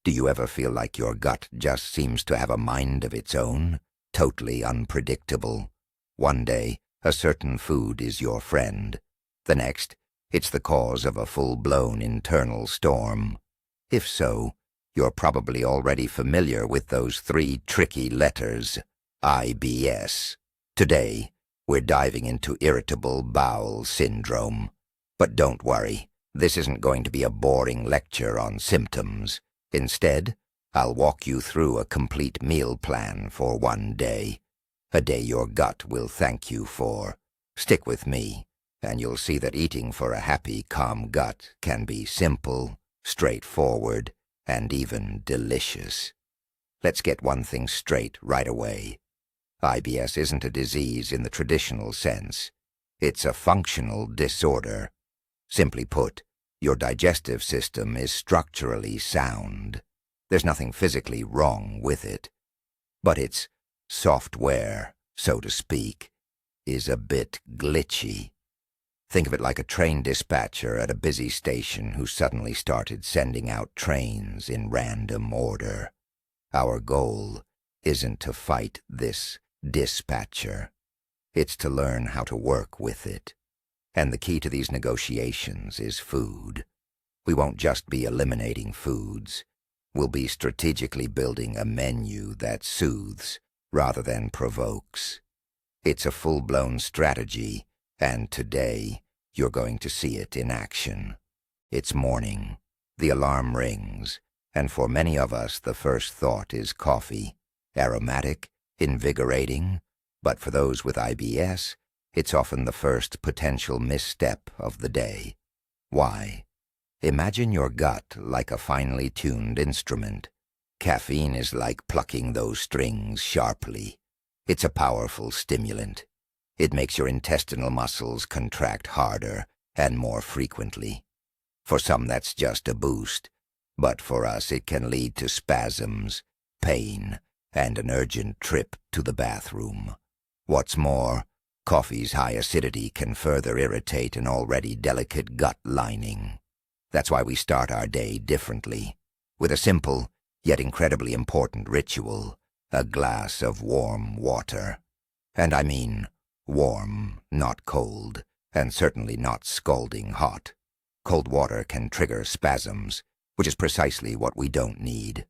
Do you ever feel like your gut just seems to have a mind of its own, totally unpredictable? One day, a certain food is your friend. The next, it's the cause of a full-blown internal storm. If so, you're probably already familiar with those 3 tricky letters, IBS. Today, we're diving into Irritable Bowel Syndrome. But don't worry, this isn't going to be a boring lecture on symptoms. Instead, I'll walk you through a complete meal plan for one day. A day your gut will thank you for. Stick with me, and you'll see that eating for a happy, calm gut can be simple, straightforward, and even delicious. Let's get one thing straight right away. IBS isn't a disease in the traditional sense. It's a functional disorder. Simply put, your digestive system is structurally sound. There's nothing physically wrong with it. But its software, so to speak, is a bit glitchy. Think of it like a train dispatcher at a busy station who suddenly started sending out trains in random order. Our goal isn't to fight this dispatcher. It's to learn how to work with it. And the key to these negotiations is food. We won't just be eliminating foods. We'll be strategically building a menu that soothes rather than provokes. It's a full-blown strategy, and today you're going to see it in action. It's morning. The alarm rings, and for many of us the first thought is coffee. Aromatic, invigorating, but for those with IBS, it's often the first potential misstep of the day. Why? Imagine your gut like a finely tuned instrument. Caffeine is like plucking those strings sharply. It's a powerful stimulant. It makes your intestinal muscles contract harder and more frequently. For some that's just a boost, but for us it can lead to spasms, pain, and an urgent trip to the bathroom. What's more, coffee's high acidity can further irritate an already delicate gut lining. That's why we start our day differently, with a simple, yet incredibly important ritual, a glass of warm water. And I mean warm, not cold, and certainly not scalding hot. Cold water can trigger spasms, which is precisely what we don't need.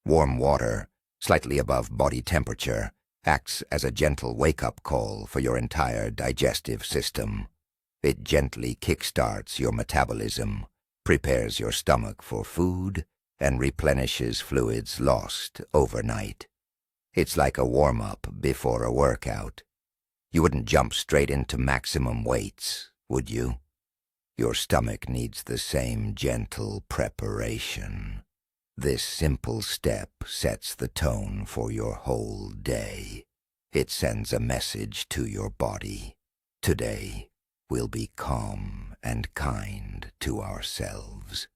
Warm water, slightly above body temperature, acts as a gentle wake-up call for your entire digestive system. It gently kickstarts your metabolism, prepares your stomach for food, and replenishes fluids lost overnight. It's like a warm-up before a workout. You wouldn't jump straight into maximum weights, would you? Your stomach needs the same gentle preparation. This simple step sets the tone for your whole day. It sends a message to your body. Today, we'll be calm and kind to ourselves.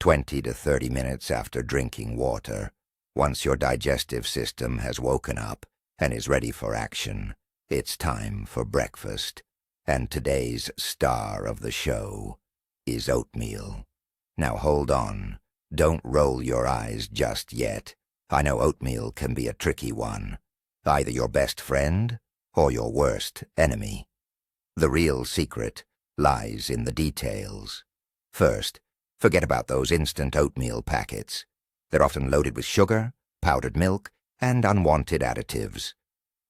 20 to 30 minutes after drinking water, once your digestive system has woken up and is ready for action, it's time for breakfast. And today's star of the show is oatmeal. Now hold on. Don't roll your eyes just yet. I know oatmeal can be a tricky one. Either your best friend or your worst enemy. The real secret lies in the details. First, forget about those instant oatmeal packets. They're often loaded with sugar, powdered milk, and unwanted additives.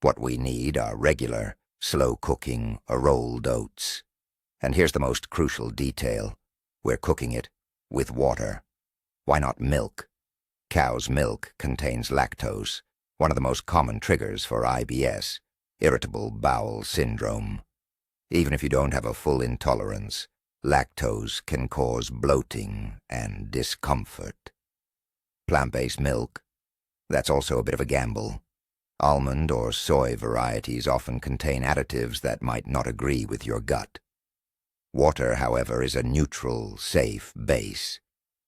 What we need are regular, slow-cooking, rolled oats. And here's the most crucial detail. We're cooking it with water. Why not milk? Cow's milk contains lactose, one of the most common triggers for IBS, Irritable Bowel Syndrome. Even if you don't have a full intolerance, lactose can cause bloating and discomfort. Plant-based milk? That's also a bit of a gamble. Almond or soy varieties often contain additives that might not agree with your gut. Water, however, is a neutral, safe base.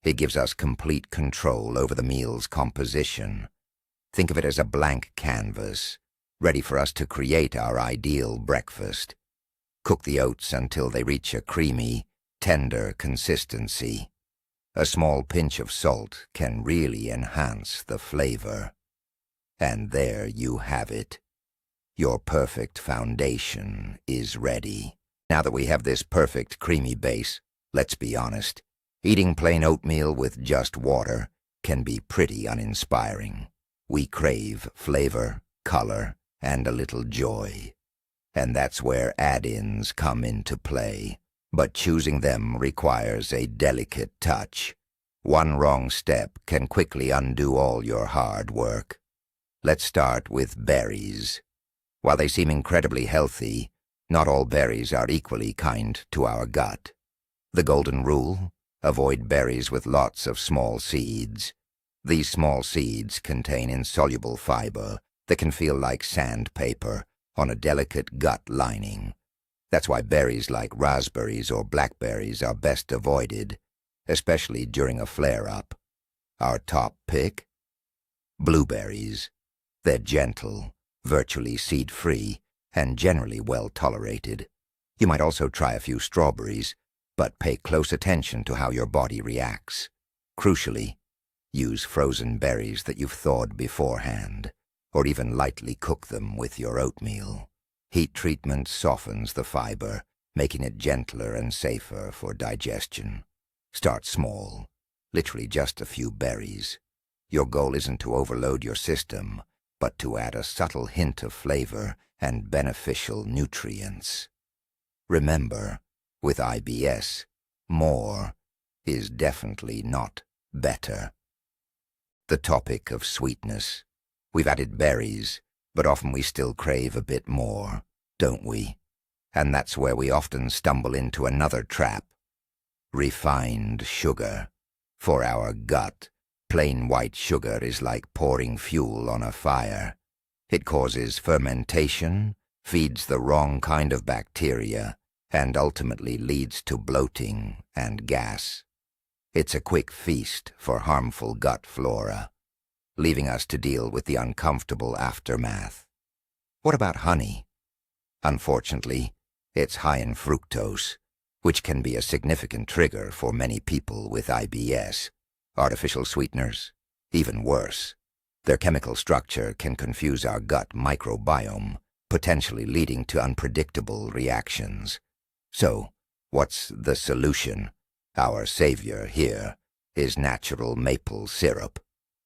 It gives us complete control over the meal's composition. Think of it as a blank canvas, ready for us to create our ideal breakfast. Cook the oats until they reach a creamy, tender consistency. A small pinch of salt can really enhance the flavor. And there you have it. Your perfect foundation is ready. Now that we have this perfect creamy base, let's be honest, eating plain oatmeal with just water can be pretty uninspiring. We crave flavor, color, and a little joy. And that's where add-ins come into play. But choosing them requires a delicate touch. One wrong step can quickly undo all your hard work. Let's start with berries. While they seem incredibly healthy, not all berries are equally kind to our gut. The golden rule: avoid berries with lots of small seeds. These small seeds contain insoluble fiber that can feel like sandpaper on a delicate gut lining. That's why berries like raspberries or blackberries are best avoided, especially during a flare-up. Our top pick? Blueberries. They're gentle, virtually seed-free, and generally well-tolerated. You might also try a few strawberries, but pay close attention to how your body reacts. Crucially, use frozen berries that you've thawed beforehand, or even lightly cook them with your oatmeal. Heat treatment softens the fiber, making it gentler and safer for digestion. Start small, literally just a few berries. Your goal isn't to overload your system, but to add a subtle hint of flavor and beneficial nutrients. Remember, with IBS, more is definitely not better. The topic of sweetness. We've added berries, but often we still crave a bit more, don't we? And that's where we often stumble into another trap. Refined sugar. For our gut, plain white sugar is like pouring fuel on a fire. It causes fermentation, feeds the wrong kind of bacteria, and ultimately leads to bloating and gas. It's a quick feast for harmful gut flora, leaving us to deal with the uncomfortable aftermath. What about honey? Unfortunately, it's high in fructose, which can be a significant trigger for many people with IBS. Artificial sweeteners, even worse. Their chemical structure can confuse our gut microbiome, potentially leading to unpredictable reactions. So, what's the solution? Our savior here is natural maple syrup.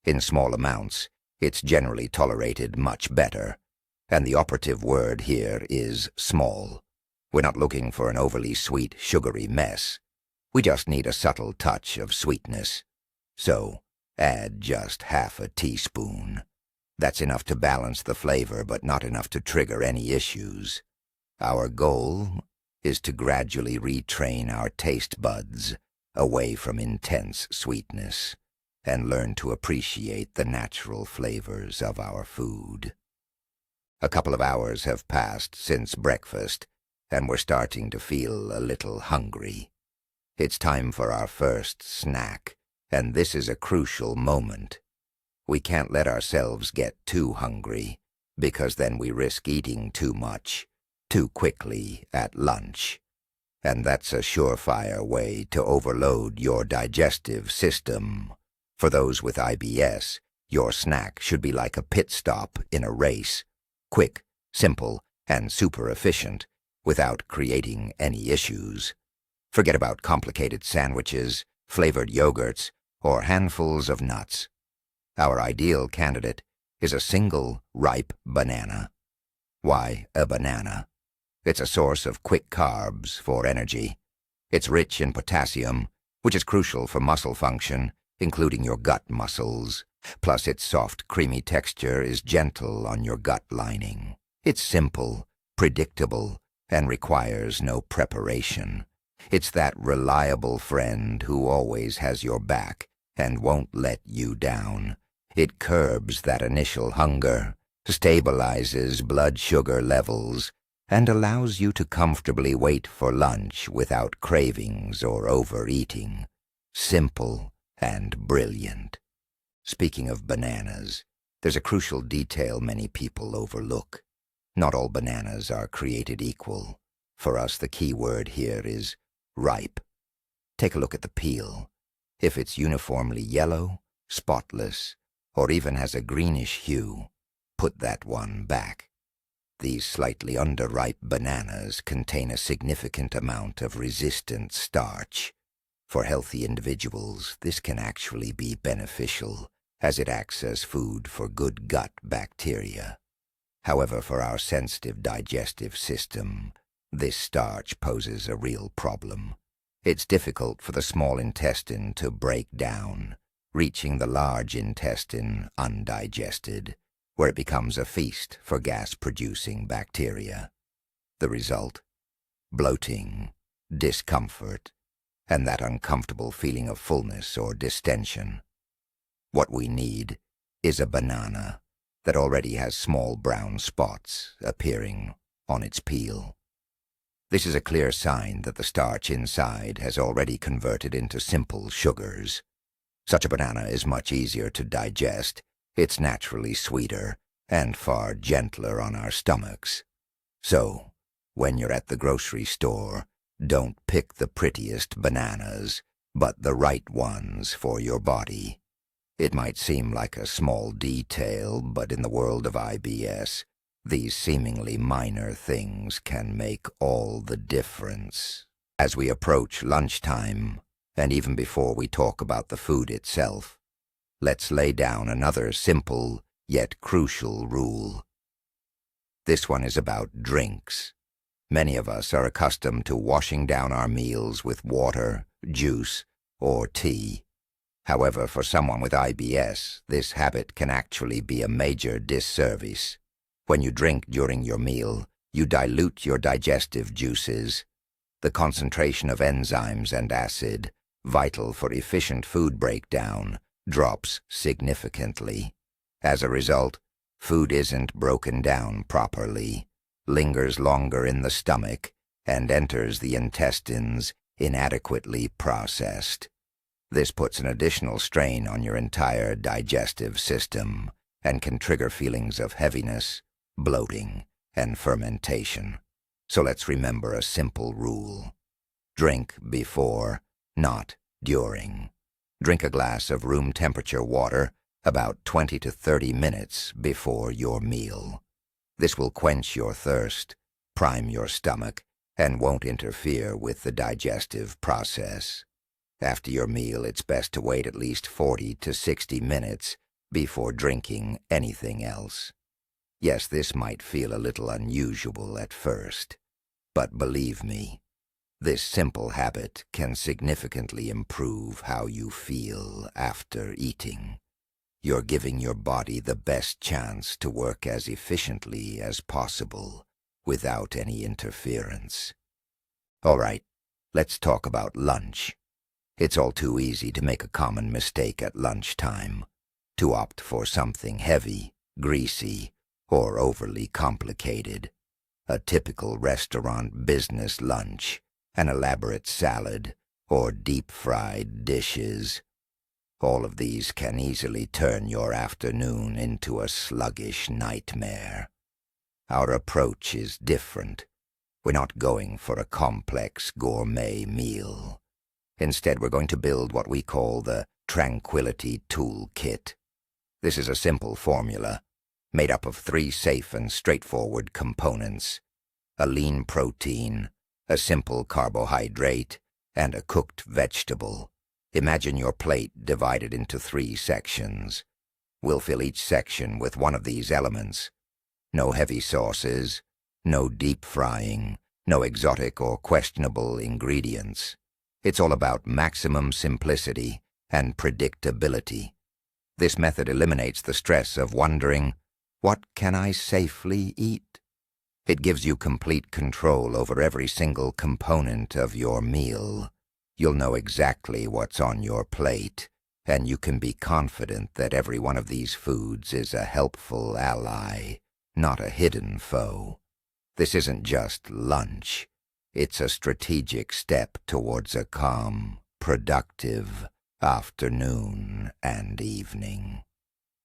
In small amounts, it's generally tolerated much better. And the operative word here is small. We're not looking for an overly sweet, sugary mess. We just need a subtle touch of sweetness. So, add just half a teaspoon. That's enough to balance the flavor, but not enough to trigger any issues. Our goal is to gradually retrain our taste buds away from intense sweetness and learn to appreciate the natural flavors of our food. A couple of hours have passed since breakfast, and we're starting to feel a little hungry. It's time for our first snack, and this is a crucial moment. We can't let ourselves get too hungry, because then we risk eating too much, too quickly at lunch. And that's a surefire way to overload your digestive system. For those with IBS, your snack should be like a pit stop in a race. Quick, simple, and super efficient, without creating any issues. Forget about complicated sandwiches, flavored yogurts, or handfuls of nuts. Our ideal candidate is a single, ripe banana. Why a banana? It's a source of quick carbs for energy. It's rich in potassium, which is crucial for muscle function, including your gut muscles. Plus, its soft, creamy texture is gentle on your gut lining. It's simple, predictable, and requires no preparation. It's that reliable friend who always has your back and won't let you down. It curbs that initial hunger, stabilizes blood sugar levels, and allows you to comfortably wait for lunch without cravings or overeating. Simple and brilliant. Speaking of bananas, there's a crucial detail many people overlook. Not all bananas are created equal. For us, the key word here is ripe. Take a look at the peel. If it's uniformly yellow, spotless, or even has a greenish hue, put that one back. These slightly underripe bananas contain a significant amount of resistant starch. For healthy individuals, this can actually be beneficial, as it acts as food for good gut bacteria. However, for our sensitive digestive system, this starch poses a real problem. It's difficult for the small intestine to break down, reaching the large intestine undigested, where it becomes a feast for gas-producing bacteria. The result? Bloating, discomfort, and that uncomfortable feeling of fullness or distension. What we need is a banana that already has small brown spots appearing on its peel. This is a clear sign that the starch inside has already converted into simple sugars. Such a banana is much easier to digest. It's naturally sweeter and far gentler on our stomachs. So, when you're at the grocery store, don't pick the prettiest bananas, but the right ones for your body. It might seem like a small detail, but in the world of IBS, these seemingly minor things can make all the difference. As we approach lunchtime, and even before we talk about the food itself, let's lay down another simple yet crucial rule. This one is about drinks. Many of us are accustomed to washing down our meals with water, juice, or tea. However, for someone with IBS, this habit can actually be a major disservice. When you drink during your meal, you dilute your digestive juices. The concentration of enzymes and acid, vital for efficient food breakdown, drops significantly. As a result, food isn't broken down properly, lingers longer in the stomach, and enters the intestines inadequately processed. This puts an additional strain on your entire digestive system and can trigger feelings of heaviness, bloating, and fermentation. So let's remember a simple rule. Drink before, not during. Drink a glass of room temperature water about 20 to 30 minutes before your meal. This will quench your thirst, prime your stomach, and won't interfere with the digestive process. After your meal, it's best to wait at least 40 to 60 minutes before drinking anything else. Yes, this might feel a little unusual at first, but believe me, this simple habit can significantly improve how you feel after eating. You're giving your body the best chance to work as efficiently as possible without any interference. All right, let's talk about lunch. It's all too easy to make a common mistake at lunchtime, to opt for something heavy, greasy, or overly complicated. A typical restaurant business lunch, an elaborate salad, or deep-fried dishes. All of these can easily turn your afternoon into a sluggish nightmare. Our approach is different. We're not going for a complex gourmet meal. Instead, we're going to build what we call the Tranquility Toolkit. This is a simple formula, made up of 3 safe and straightforward components: a lean protein, a simple carbohydrate, and a cooked vegetable. Imagine your plate divided into 3 sections. We'll fill each section with one of these elements. No heavy sauces, no deep frying, no exotic or questionable ingredients. It's all about maximum simplicity and predictability. This method eliminates the stress of wondering, what can I safely eat? It gives you complete control over every single component of your meal. You'll know exactly what's on your plate, and you can be confident that every one of these foods is a helpful ally, not a hidden foe. This isn't just lunch. It's a strategic step towards a calm, productive afternoon and evening.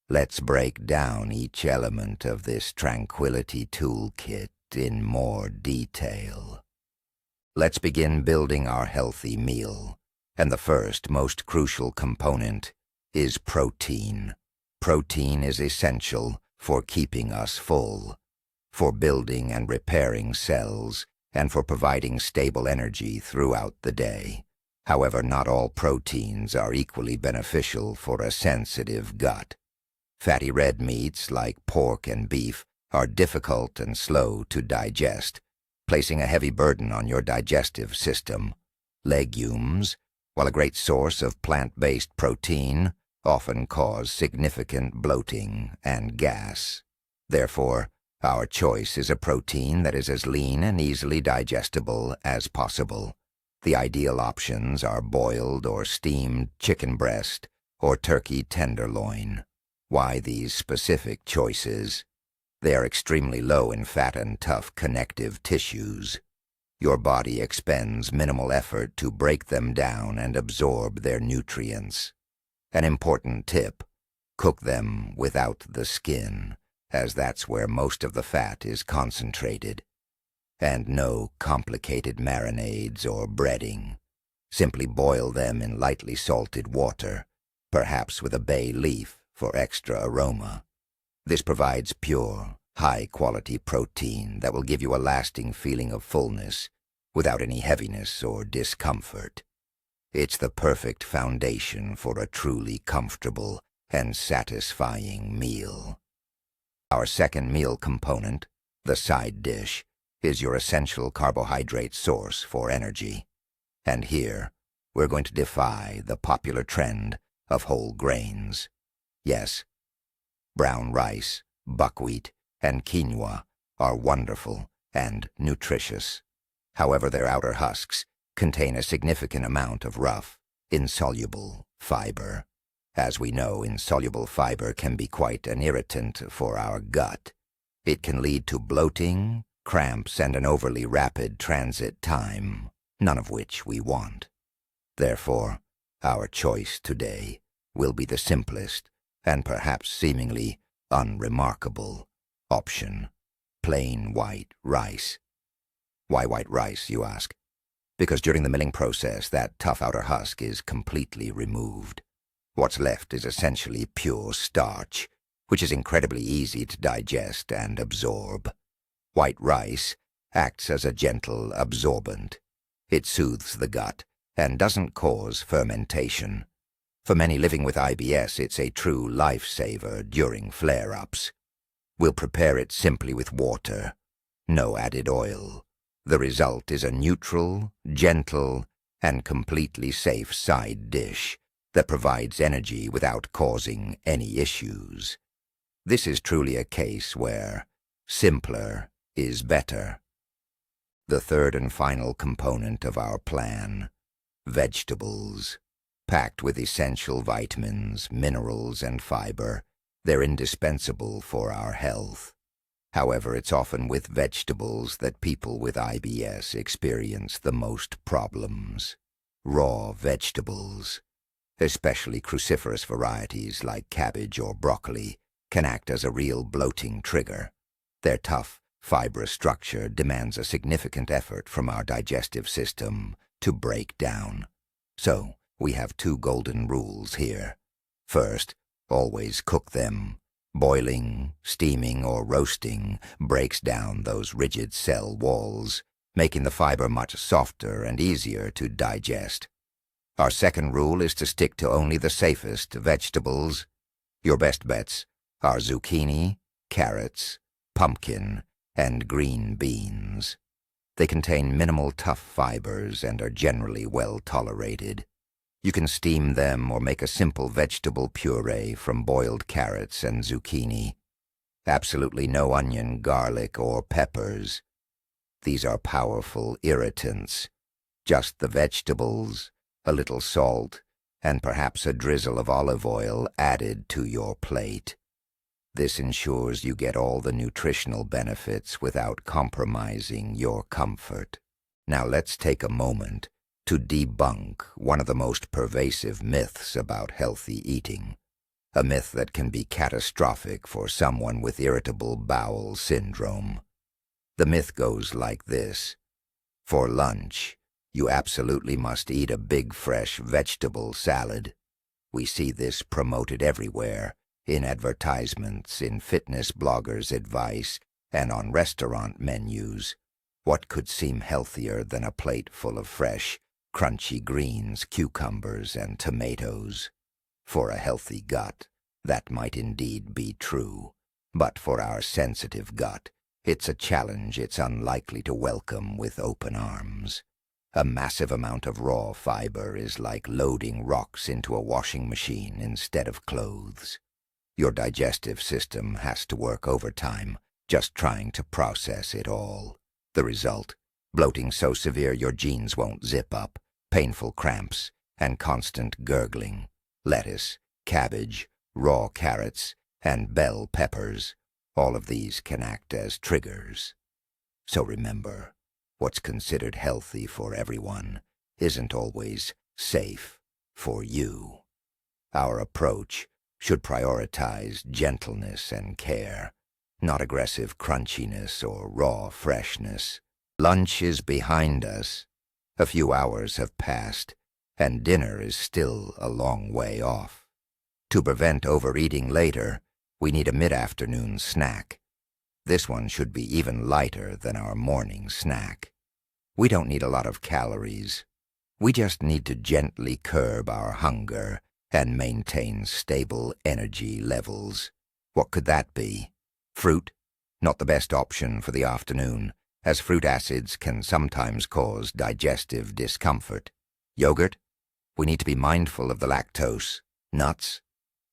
Let's break down each element of this Tranquility Toolkit in more detail. Let's begin building our healthy meal. And the first, most crucial component is protein. Protein is essential for keeping us full, for building and repairing cells, and for providing stable energy throughout the day. However, not all proteins are equally beneficial for a sensitive gut. Fatty red meats like pork and beef are difficult and slow to digest, placing a heavy burden on your digestive system. Legumes, while a great source of plant-based protein, often cause significant bloating and gas. Therefore, our choice is a protein that is as lean and easily digestible as possible. The ideal options are boiled or steamed chicken breast or turkey tenderloin. Why these specific choices? They are extremely low in fat and tough connective tissues. Your body expends minimal effort to break them down and absorb their nutrients. An important tip: cook them without the skin, as that's where most of the fat is concentrated. And no complicated marinades or breading. Simply boil them in lightly salted water, perhaps with a bay leaf for extra aroma. This provides pure, high-quality protein that will give you a lasting feeling of fullness without any heaviness or discomfort. It's the perfect foundation for a truly comfortable and satisfying meal. Our second meal component, the side dish, is your essential carbohydrate source for energy. And here, we're going to defy the popular trend of whole grains. Yes, brown rice, buckwheat, and quinoa are wonderful and nutritious. However, their outer husks contain a significant amount of rough, insoluble fiber. As we know, insoluble fiber can be quite an irritant for our gut. It can lead to bloating, cramps, and an overly rapid transit time, none of which we want. Therefore, our choice today will be the simplest and perhaps seemingly unremarkable option: plain white rice. Why white rice, you ask? Because during the milling process, that tough outer husk is completely removed. What's left is essentially pure starch, which is incredibly easy to digest and absorb. White rice acts as a gentle absorbent. It soothes the gut and doesn't cause fermentation. For many living with IBS, it's a true lifesaver during flare-ups. We'll prepare it simply with water, no added oil. The result is a neutral, gentle, and completely safe side dish that provides energy without causing any issues. This is truly a case where simpler is better. The third and final component of our plan: vegetables. Packed with essential vitamins, minerals, and fiber, they're indispensable for our health. However, it's often with vegetables that people with IBS experience the most problems. Raw vegetables, especially cruciferous varieties like cabbage or broccoli, can act as a real bloating trigger. Their tough, fibrous structure demands a significant effort from our digestive system to break down. So, we have two golden rules here. First, always cook them. Boiling, steaming, or roasting breaks down those rigid cell walls, making the fiber much softer and easier to digest. Our second rule is to stick to only the safest vegetables. Your best bets are zucchini, carrots, pumpkin, and green beans. They contain minimal tough fibers and are generally well tolerated. You can steam them or make a simple vegetable puree from boiled carrots and zucchini. Absolutely no onion, garlic, or peppers. These are powerful irritants. Just the vegetables, a little salt, and perhaps a drizzle of olive oil added to your plate. This ensures you get all the nutritional benefits without compromising your comfort. Now let's take a moment to debunk one of the most pervasive myths about healthy eating, a myth that can be catastrophic for someone with irritable bowel syndrome. The myth goes like this: for lunch, You absolutely must eat a big fresh vegetable salad. We see this promoted everywhere, in advertisements, in fitness bloggers' advice, and on restaurant menus. What could seem healthier than a plate full of fresh, crunchy greens, cucumbers, and tomatoes? For a healthy gut, that might indeed be true. But for our sensitive gut, it's a challenge it's unlikely to welcome with open arms. A massive amount of raw fiber is like loading rocks into a washing machine instead of clothes. Your digestive system has to work overtime, just trying to process it all. The result? Bloating so severe your jeans won't zip up, painful cramps, and constant gurgling. Lettuce, cabbage, raw carrots, and bell peppers, all of these can act as triggers. So remember, what's considered healthy for everyone isn't always safe for you. Our approach should prioritize gentleness and care, not aggressive crunchiness or raw freshness. Lunch is behind us. A few hours have passed, and dinner is still a long way off. To prevent overeating later, we need a mid-afternoon snack. This one should be even lighter than our morning snack. We don't need a lot of calories. We just need to gently curb our hunger and maintain stable energy levels. What could that be? Fruit? Not the best option for the afternoon, as fruit acids can sometimes cause digestive discomfort. Yogurt? We need to be mindful of the lactose. Nuts?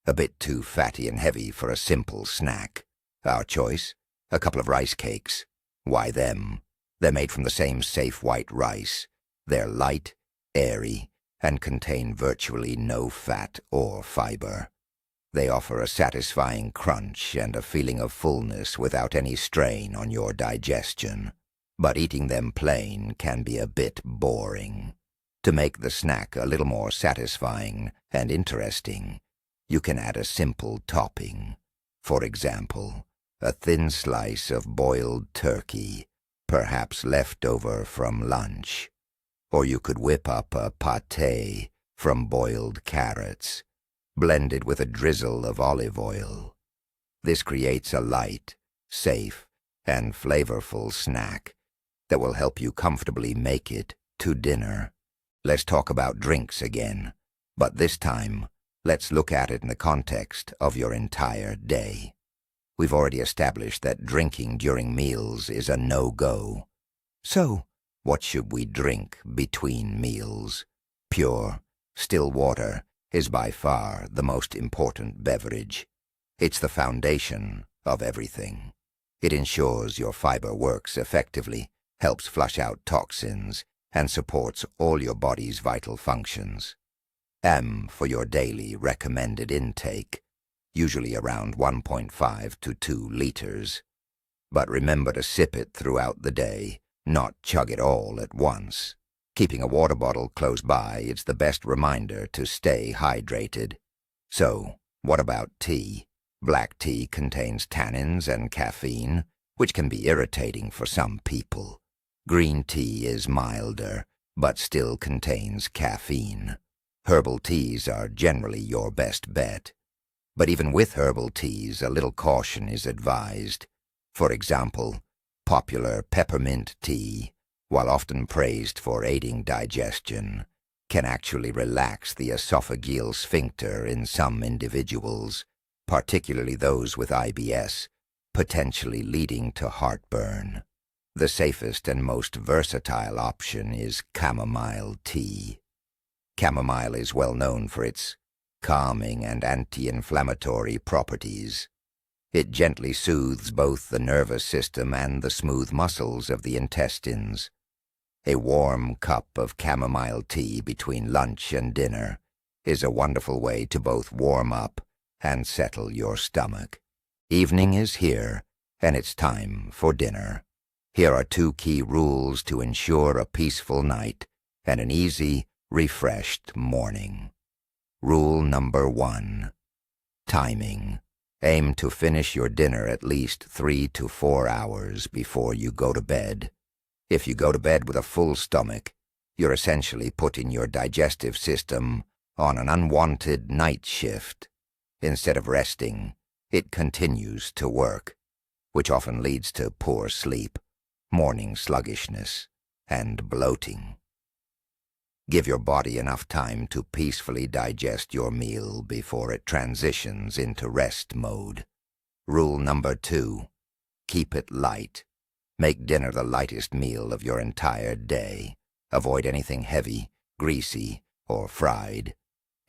A bit too fatty and heavy for a simple snack. Our choice? A couple of rice cakes. Why them? They're made from the same safe white rice. They're light, airy, and contain virtually no fat or fiber. They offer a satisfying crunch and a feeling of fullness without any strain on your digestion. But eating them plain can be a bit boring. To make the snack a little more satisfying and interesting, you can add a simple topping. For example, a thin slice of boiled turkey, perhaps left over from lunch. Or you could whip up a pâté from boiled carrots, blended with a drizzle of olive oil. This creates a light, safe, and flavorful snack that will help you comfortably make it to dinner. Let's talk about drinks again, but this time, let's look at it in the context of your entire day. We've already established that drinking during meals is a no-go. So, what should we drink between meals? Pure, still water is by far the most important beverage. It's the foundation of everything. It ensures your fiber works effectively, helps flush out toxins, and supports all your body's vital functions. M for your daily recommended intake, usually around 1.5 to 2 liters. But remember to sip it throughout the day, not chug it all at once. Keeping a water bottle close by is the best reminder to stay hydrated. So, what about tea? Black tea contains tannins and caffeine, which can be irritating for some people. Green tea is milder, but still contains caffeine. Herbal teas are generally your best bet. But even with herbal teas, a little caution is advised. For example, popular peppermint tea, while often praised for aiding digestion, can actually relax the esophageal sphincter in some individuals, particularly those with IBS, potentially leading to heartburn. The safest and most versatile option is chamomile tea. Chamomile is well known for its calming and anti-inflammatory properties. It gently soothes both the nervous system and the smooth muscles of the intestines. A warm cup of chamomile tea between lunch and dinner is a wonderful way to both warm up and settle your stomach. Evening is here, and it's time for dinner. Here are 2 key rules to ensure a peaceful night and an easy, refreshed morning. Rule number 1. Timing. Aim to finish your dinner at least 3 to 4 hours before you go to bed. If you go to bed with a full stomach, You're essentially putting your digestive system on an unwanted night shift. Instead of resting, it continues to work, which often leads to poor sleep, morning sluggishness, and bloating. Give your body enough time to peacefully digest your meal before it transitions into rest mode. Rule number 2, keep it light. Make dinner the lightest meal of your entire day. Avoid anything heavy, greasy, or fried.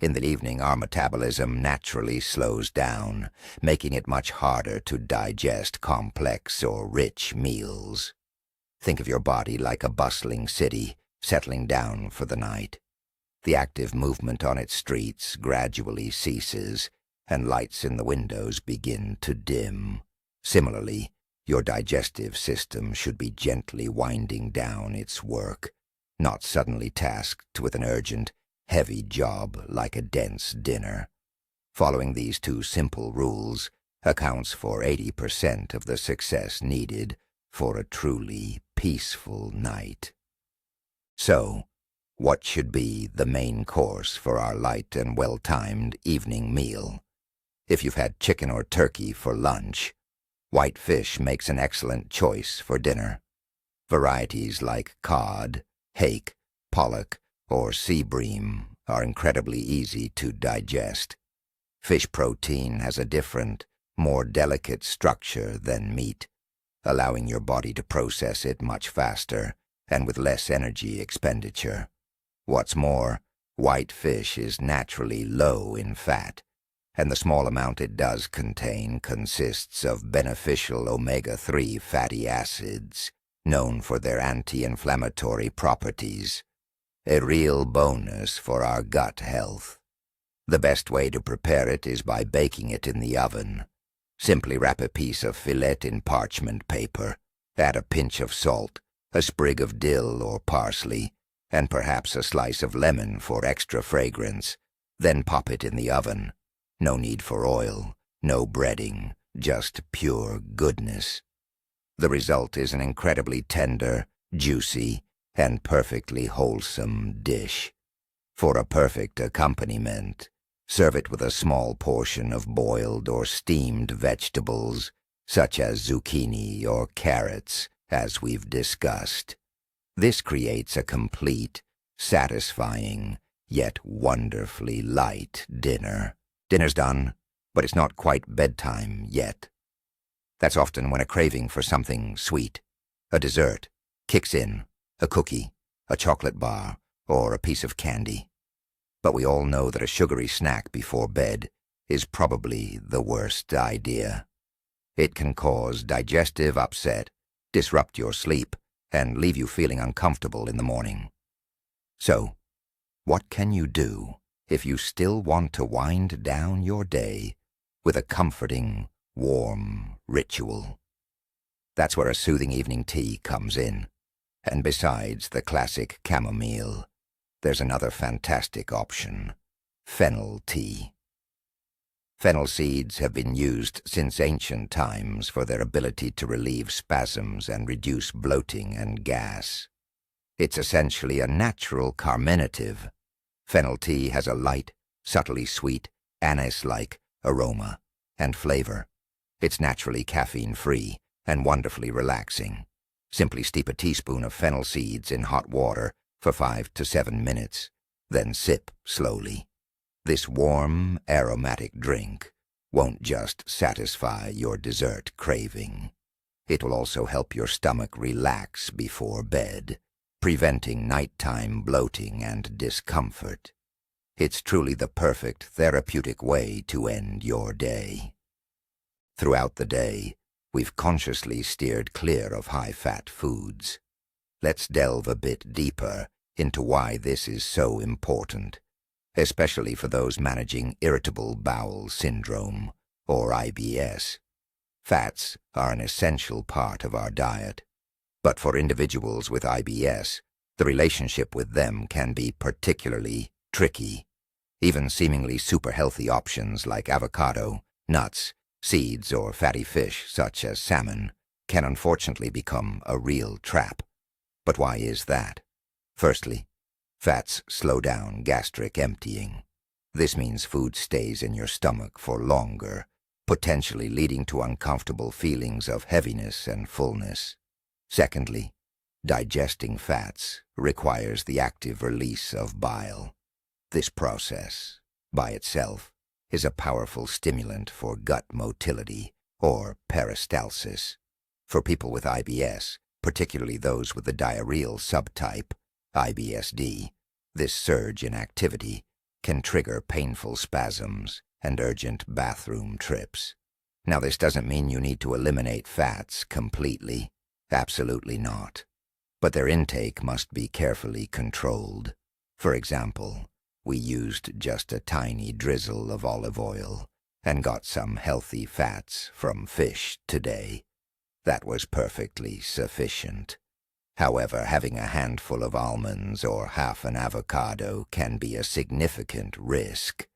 In the evening, our metabolism naturally slows down, making it much harder to digest complex or rich meals. Think of your body like a bustling city, settling down for the night. The active movement on its streets gradually ceases, and lights in the windows begin to dim. Similarly, your digestive system should be gently winding down its work, not suddenly tasked with an urgent, heavy job like a dense dinner. Following these 2 simple rules accounts for 80% of the success needed for a truly peaceful night. So, what should be the main course for our light and well-timed evening meal? If you've had chicken or turkey for lunch, white fish makes an excellent choice for dinner. Varieties like cod, hake, pollock, or sea bream are incredibly easy to digest. Fish protein has a different, more delicate structure than meat, allowing your body to process it much faster and with less energy expenditure. What's more, white fish is naturally low in fat, and the small amount it does contain consists of beneficial omega-3 fatty acids, known for their anti-inflammatory properties. A real bonus for our gut health. The best way to prepare it is by baking it in the oven. Simply wrap a piece of fillet in parchment paper, add a pinch of salt, a sprig of dill or parsley, and perhaps a slice of lemon for extra fragrance. Then pop it in the oven. No need for oil, no breading, just pure goodness. The result is an incredibly tender, juicy, and perfectly wholesome dish. For a perfect accompaniment, serve it with a small portion of boiled or steamed vegetables, such as zucchini or carrots, as we've discussed. This creates a complete, satisfying, yet wonderfully light dinner. Dinner's done, but it's not quite bedtime yet. That's often when a craving for something sweet, a dessert, kicks in, a cookie, a chocolate bar, or a piece of candy. But we all know that a sugary snack before bed is probably the worst idea. It can cause digestive upset, disrupt your sleep, and leave you feeling uncomfortable in the morning. So, what can you do if you still want to wind down your day with a comforting, warm ritual? That's where a soothing evening tea comes in. And besides the classic chamomile, there's another fantastic option: fennel tea. Fennel seeds have been used since ancient times for their ability to relieve spasms and reduce bloating and gas. It's essentially a natural carminative. Fennel tea has a light, subtly sweet, anise-like aroma and flavor. It's naturally caffeine-free and wonderfully relaxing. Simply steep a teaspoon of fennel seeds in hot water for 5 to 7 minutes, then sip slowly. This warm, aromatic drink won't just satisfy your dessert craving. It will also help your stomach relax before bed, preventing nighttime bloating and discomfort. It's truly the perfect therapeutic way to end your day. Throughout the day, we've consciously steered clear of high-fat foods. Let's delve a bit deeper into why this is so important, especially for those managing Irritable Bowel Syndrome, or IBS. Fats are an essential part of our diet, but for individuals with IBS, the relationship with them can be particularly tricky. Even seemingly super healthy options like avocado, nuts, seeds, or fatty fish such as salmon can unfortunately become a real trap. But why is that? Firstly, Fats slow down gastric emptying. This means food stays in your stomach for longer, potentially leading to uncomfortable feelings of heaviness and fullness. Secondly, digesting fats requires the active release of bile. This process, by itself, is a powerful stimulant for gut motility, or peristalsis. For people with IBS, particularly those with the diarrheal subtype, IBSD, this surge in activity can trigger painful spasms and urgent bathroom trips. Now, this doesn't mean you need to eliminate fats completely. Absolutely not. But their intake must be carefully controlled. For example, we used just a tiny drizzle of olive oil and got some healthy fats from fish today. That was perfectly sufficient. However, having a handful of almonds or half an avocado can be a significant risk,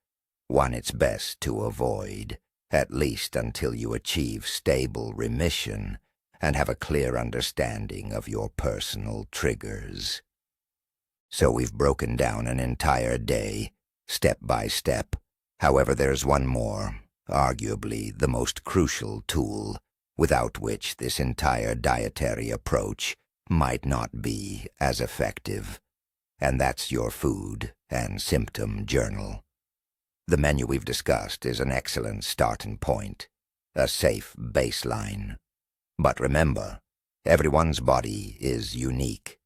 one it's best to avoid, at least until you achieve stable remission and have a clear understanding of your personal triggers. So we've broken down an entire day, step by step. However, there's one more, arguably the most crucial tool, without which this entire dietary approach might not be as effective, and that's your food and symptom journal. The menu we've discussed is an excellent starting point, a safe baseline. But remember, everyone's body is unique.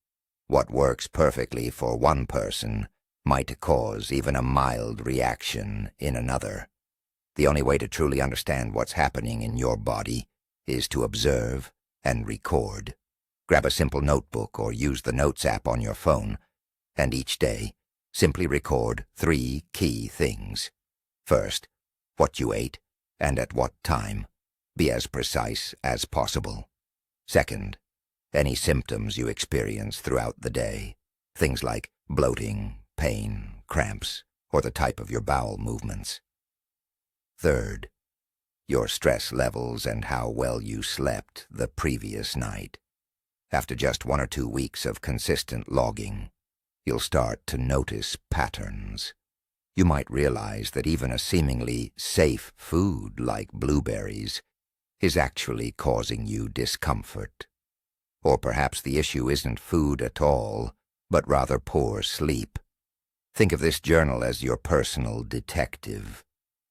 What works perfectly for one person might cause even a mild reaction in another. The only way to truly understand what's happening in your body is to observe and record. Grab a simple notebook or use the Notes app on your phone, and each day, simply record 3 key things. First, what you ate and at what time. Be as precise as possible. Second, any symptoms you experience throughout the day. Things like bloating, pain, cramps, or the type of your bowel movements. Third, your stress levels and how well you slept the previous night. After just 1 or 2 weeks of consistent logging, you'll start to notice patterns. You might realize that even a seemingly safe food like blueberries is actually causing you discomfort. Or perhaps the issue isn't food at all, but rather poor sleep. Think of this journal as your personal detective.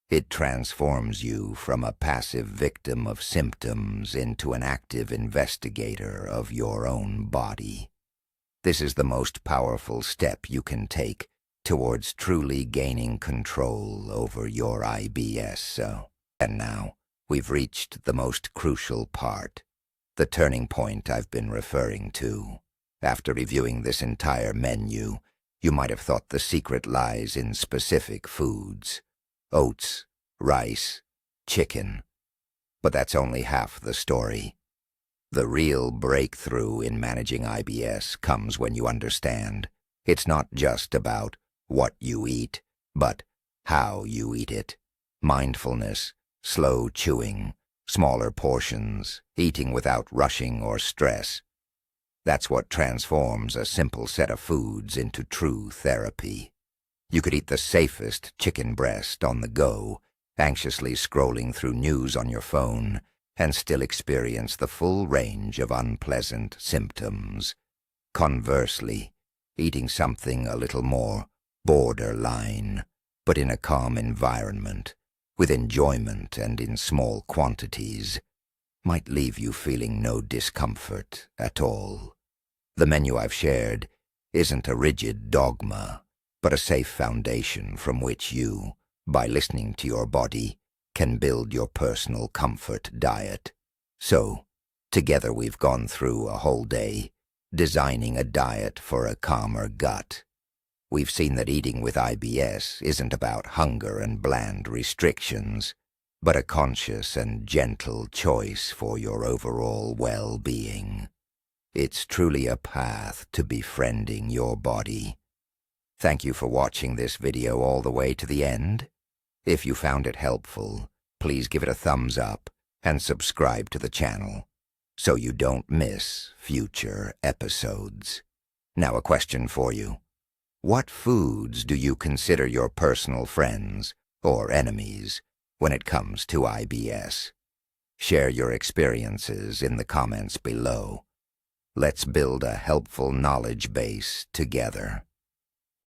It transforms you from a passive victim of symptoms into an active investigator of your own body. This is the most powerful step you can take towards truly gaining control over your IBS. And now, we've reached the most crucial part, the turning point I've been referring to. After reviewing this entire menu, you might have thought the secret lies in specific foods. Oats, rice, chicken. But that's only half the story. The real breakthrough in managing IBS comes when you understand it's not just about what you eat, but how you eat it. Mindfulness, slow chewing, smaller portions, eating without rushing or stress. That's what transforms a simple set of foods into true therapy. You could eat the safest chicken breast on the go, anxiously scrolling through news on your phone, and still experience the full range of unpleasant symptoms. Conversely, eating something a little more borderline, but in a calm environment, with enjoyment and in small quantities, might leave you feeling no discomfort at all. The menu I've shared isn't a rigid dogma, but a safe foundation from which you, by listening to your body, can build your personal comfort diet. So, together we've gone through a whole day, designing a diet for a calmer gut. We've seen that eating with IBS isn't about hunger and bland restrictions, but a conscious and gentle choice for your overall well-being. It's truly a path to befriending your body. Thank you for watching this video all the way to the end. If you found it helpful, please give it a thumbs up and subscribe to the channel so you don't miss future episodes. Now, a question for you. What foods do you consider your personal friends or enemies when it comes to IBS? Share your experiences in the comments below. Let's build a helpful knowledge base together.